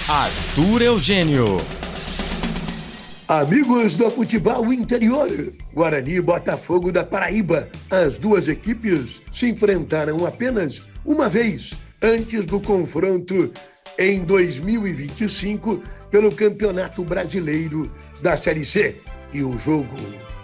Arthur Eugênio. Amigos do futebol interior, Guarani e Botafogo da Paraíba. As duas equipes se enfrentaram apenas uma vez antes do confronto em 2025 pelo Campeonato Brasileiro da Série C. E o jogo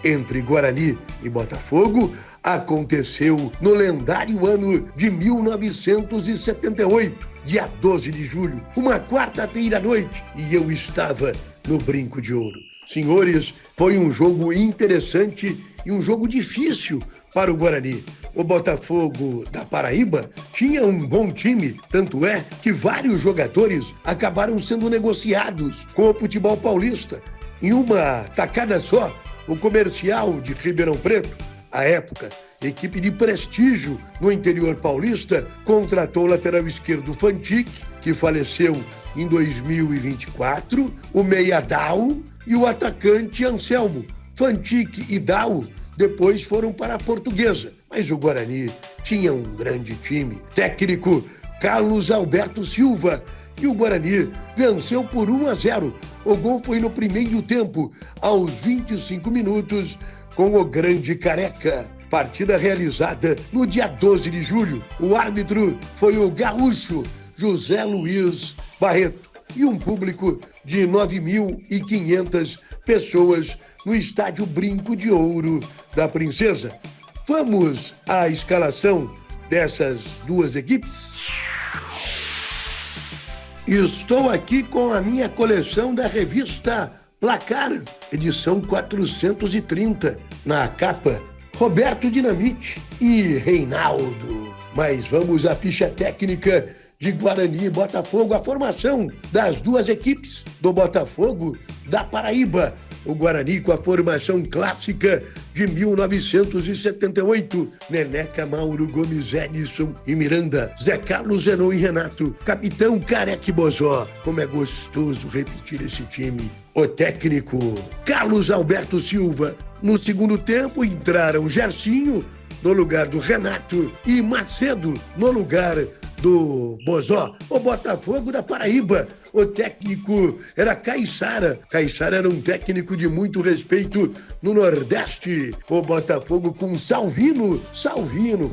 entre Guarani e Botafogo aconteceu no lendário ano de 1978, dia 12 de julho, uma quarta-feira à noite, e eu estava no Brinco de Ouro. Senhores, foi um jogo interessante e um jogo difícil para o Guarani. O Botafogo da Paraíba tinha um bom time, tanto é que vários jogadores acabaram sendo negociados com o futebol paulista. Em uma tacada só, o Comercial de Ribeirão Preto, à época, equipe de prestígio no interior paulista, contratou o lateral esquerdo Fantic, que faleceu em 2024, o meia Dal e o atacante Anselmo. Fantic e Dal depois foram para a Portuguesa, mas o Guarani tinha um grande time. Técnico Carlos Alberto Silva, e o Guarani venceu por 1-0. O gol foi no primeiro tempo, aos 25 minutos, com o grande Careca. Partida realizada no dia 12 de julho. O árbitro foi o gaúcho José Luiz Barreto e um público de 9.500 pessoas no estádio Brinco de Ouro da Princesa. Vamos à escalação dessas duas equipes? Estou aqui com a minha coleção da revista Placar, edição 430, na capa Roberto Dinamite e Reinaldo. Mas vamos à ficha técnica de Guarani e Botafogo, a formação das duas equipes do Botafogo da Paraíba. O Guarani com a formação clássica de 1978. Neneca, Mauro, Gomes, Edson e Miranda. Zé Carlos, Zenon e Renato. Capitão Careca e Bozó. Como é gostoso repetir esse time. O técnico Carlos Alberto Silva. No segundo tempo entraram Gersinho no lugar do Renato e Macedo no lugar do Bozó. O Botafogo da Paraíba, o técnico era Caiçara. Caiçara era um técnico de muito respeito no Nordeste. O Botafogo com Salvino,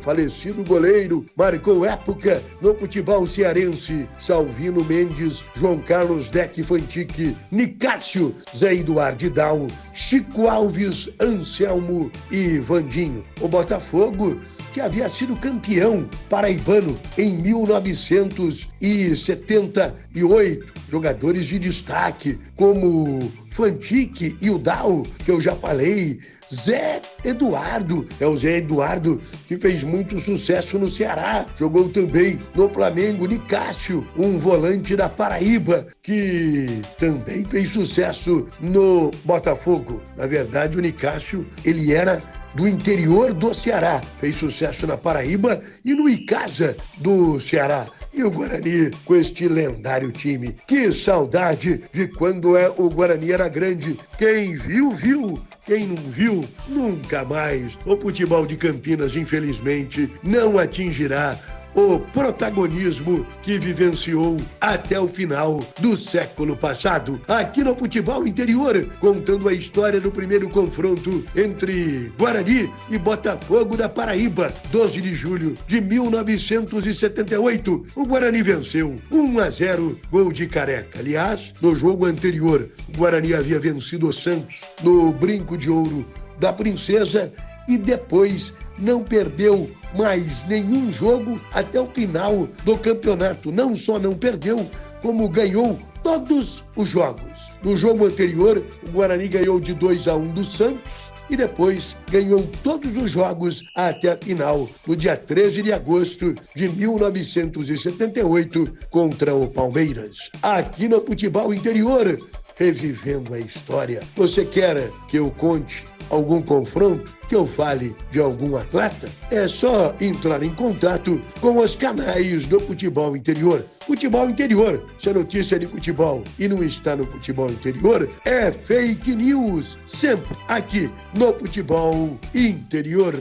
falecido goleiro, marcou época no futebol cearense. Salvino Mendes, João Carlos Deck Fantic, Nicásio, Zé Eduardo Dal, Chico Alves, Anselmo e Vandinho. O Botafogo, que havia sido campeão paraibano em 1978. Jogadores de destaque, como Fantic e o Dal, que eu já falei. Zé Eduardo, é o Zé Eduardo que fez muito sucesso no Ceará, jogou também no Flamengo. Nicásio, um volante da Paraíba, que também fez sucesso no Botafogo. Na verdade, o Nicásio, ele era do interior do Ceará, fez sucesso na Paraíba e no Icasa do Ceará. E o Guarani com este lendário time. Que saudade de quando o Guarani era grande. Quem viu, viu. Quem não viu, nunca mais. O futebol de Campinas, infelizmente, não atingirá o protagonismo que vivenciou até o final do século passado. Aqui no Futebol Interior, contando a história do primeiro confronto entre Guarani e Botafogo da Paraíba, 12 de julho de 1978. O Guarani venceu 1-0, gol de Careca. Aliás, no jogo anterior, o Guarani havia vencido o Santos no Brinco de Ouro da Princesa e depois não perdeu mais nenhum jogo até o final do campeonato. Não só não perdeu, como ganhou todos os jogos. No jogo anterior, o Guarani ganhou de 2-1 do Santos e depois ganhou todos os jogos até a final, no dia 13 de agosto de 1978, contra o Palmeiras. Aqui no Futebol Interior, revivendo a história. Você quer que eu conte algum confronto, que eu fale de algum atleta? É só entrar em contato com os canais do Futebol Interior. Futebol Interior, se a notícia é de futebol e não está no Futebol Interior, é fake news, sempre aqui no Futebol Interior.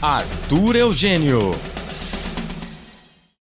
Arthur Eugênio.